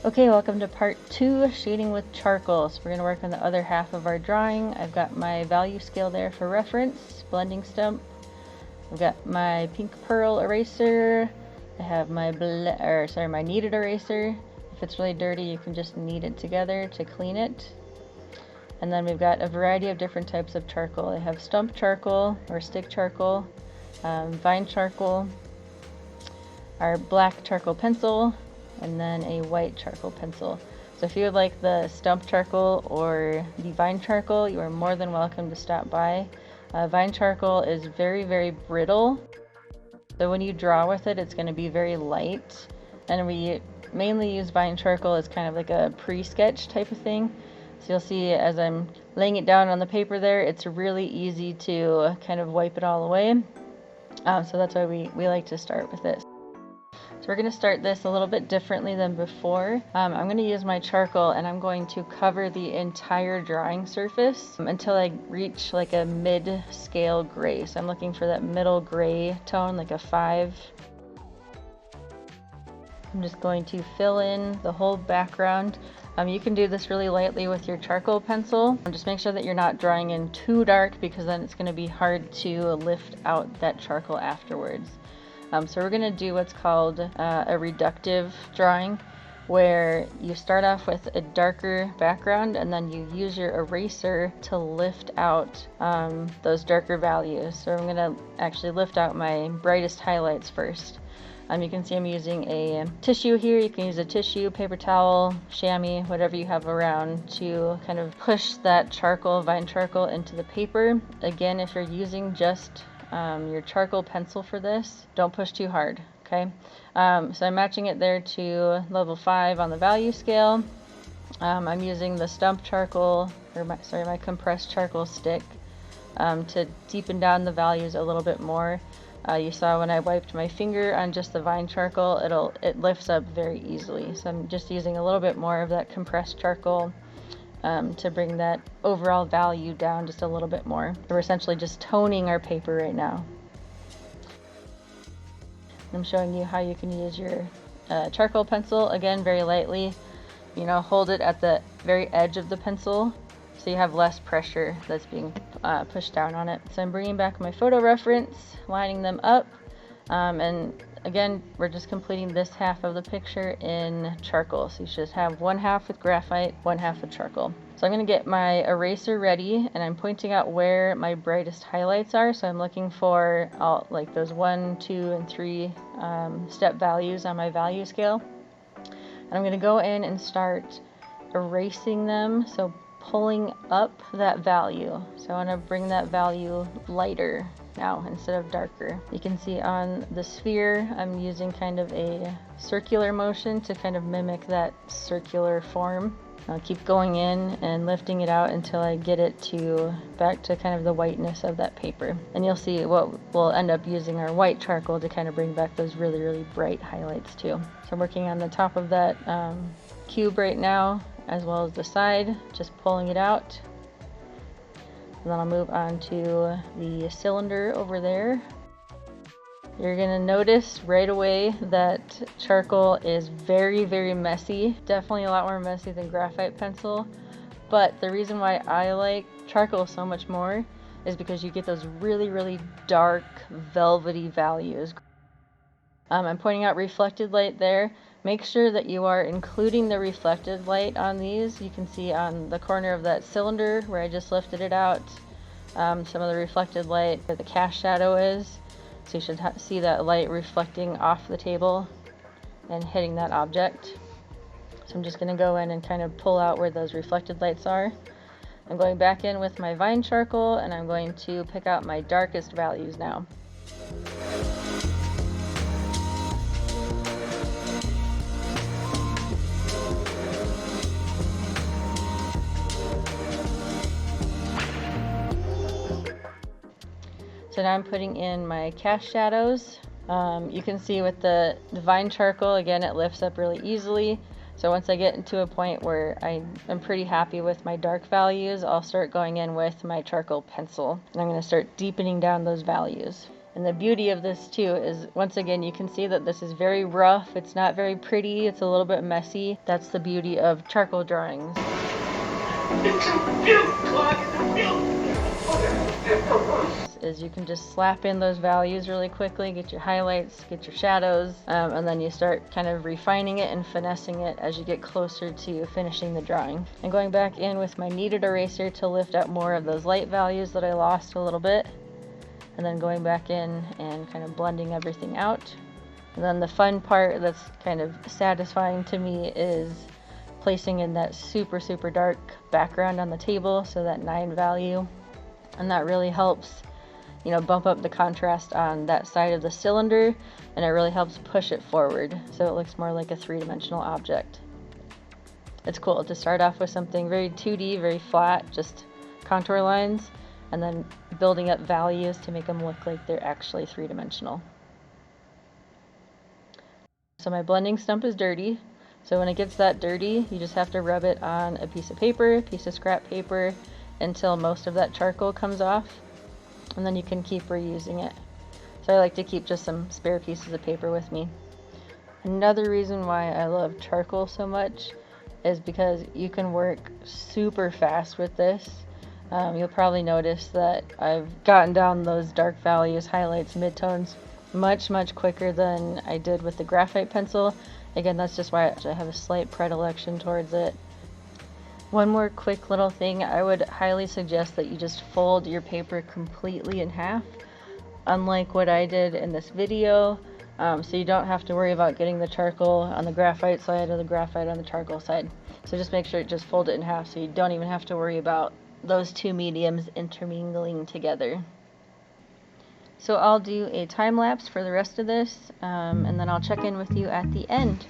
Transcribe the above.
Okay, welcome to part 2, shading with charcoal. So we're going to work on the other half of our drawing. I've got my value scale there for reference, blending stump. I've got my pink pearl eraser. I have my my kneaded eraser. If it's really dirty, you can just knead it together to clean it. And then we've got a variety of different types of charcoal. I have stump charcoal or stick charcoal, vine charcoal, our black charcoal pencil, and then a white charcoal pencil. So if you would like the stump charcoal or the vine charcoal, you are more than welcome to stop by. Vine charcoal is very, very brittle. So when you draw with it, it's going to be very light. And we mainly use vine charcoal as kind of like a pre-sketch type of thing. So you'll see as I'm laying it down on the paper there, it's really easy to kind of wipe it all away. So that's why we like to start with this. So we're going to start this a little bit differently than before. I'm going to use my charcoal and I'm going to cover the entire drawing surface until I reach like a mid-scale gray. So I'm looking for that middle gray tone, like a 5. I'm just going to fill in the whole background. You can do this really lightly with your charcoal pencil. Just make sure that you're not drawing in too dark, because then it's going to be hard to lift out that charcoal afterwards. So we're going to do what's called a reductive drawing, where you start off with a darker background and then you use your eraser to lift out those darker values. So I'm going to actually lift out my brightest highlights first. You can see I'm using a tissue here. You can use a tissue, paper towel, chamois, whatever you have around, to kind of push that charcoal, vine charcoal, into the paper. Again, if you're using just your charcoal pencil for this, don't push too hard, okay? So I'm matching it there to level 5 on the value scale. I'm using the stump charcoal, or my compressed charcoal stick, to deepen down the values a little bit more. You saw when I wiped my finger on just the vine charcoal, it lifts up very easily. So I'm just using a little bit more of that compressed charcoal to bring that overall value down just a little bit more. So we're essentially just toning our paper right now. I'm showing you how you can use your charcoal pencil, again, very lightly. Hold it at the very edge of the pencil so you have less pressure that's being pushed down on it. So I'm bringing back my photo reference, lining them up, and again, we're just completing this half of the picture in charcoal. So you should have one half with graphite, one half with charcoal. So I'm going to get my eraser ready, and I'm pointing out where my brightest highlights are. So I'm looking for like those 1, 2, and 3 step values on my value scale. And I'm going to go in and start erasing them, so pulling up that value. So I want to bring that value lighter now instead of darker. You can see on the sphere I'm using kind of a circular motion to kind of mimic that circular form. I'll keep going in and lifting it out until I get it back to kind of the whiteness of that paper. And you'll see what we'll end up using our white charcoal to kind of bring back those really, really bright highlights too. So I'm working on the top of that cube right now, as well as the side, just pulling it out. And then I'll move on to the cylinder over there. You're gonna notice right away that charcoal is very, very messy. Definitely a lot more messy than graphite pencil. But the reason why I like charcoal so much more is because you get those really, really dark, velvety values. I'm pointing out reflected light there. Make sure that you are including the reflected light on these. You can see on the corner of that cylinder where I just lifted it out, some of the reflected light where the cast shadow is. So you should see that light reflecting off the table and hitting that object. So I'm just going to go in and kind of pull out where those reflected lights are. I'm going back in with my vine charcoal, and I'm going to pick out my darkest values now. So now I'm putting in my cast shadows. You can see with the vine charcoal, again, it lifts up really easily. So once I get into a point where I'm pretty happy with my dark values, I'll start going in with my charcoal pencil. And I'm going to start deepening down those values. And the beauty of this too is, once again, you can see that this is very rough. It's not very pretty. It's a little bit messy. That's the beauty of charcoal drawings. Is you can just slap in those values really quickly, get your highlights, get your shadows, and then you start kind of refining it and finessing it as you get closer to finishing the drawing. And going back in with my kneaded eraser to lift out more of those light values that I lost a little bit, and then going back in and kind of blending everything out. And then the fun part that's kind of satisfying to me is placing in that super dark background on the table, so that 9 value, and that really helps, you know, bump up the contrast on that side of the cylinder, and it really helps push it forward so it looks more like a 3-dimensional object. It's cool to start off with something very 2D, very flat, just contour lines, and then building up values to make them look like they're actually 3-dimensional. So my blending stump is dirty, so when it gets that dirty, you just have to rub it on a piece of paper, piece of scrap paper, until most of that charcoal comes off, and then you can keep reusing it. So I like to keep just some spare pieces of paper with me. Another reason why I love charcoal so much is because you can work super fast with this. You'll probably notice that I've gotten down those dark values, highlights, midtones much quicker than I did with the graphite pencil. Again, that's just why I have a slight predilection towards it. One more quick little thing, I would highly suggest that you just fold your paper completely in half, unlike what I did in this video, so you don't have to worry about getting the charcoal on the graphite side or the graphite on the charcoal side. So just make sure to just fold it in half so you don't even have to worry about those two mediums intermingling together. So I'll do a time lapse for the rest of this, and then I'll check in with you at the end.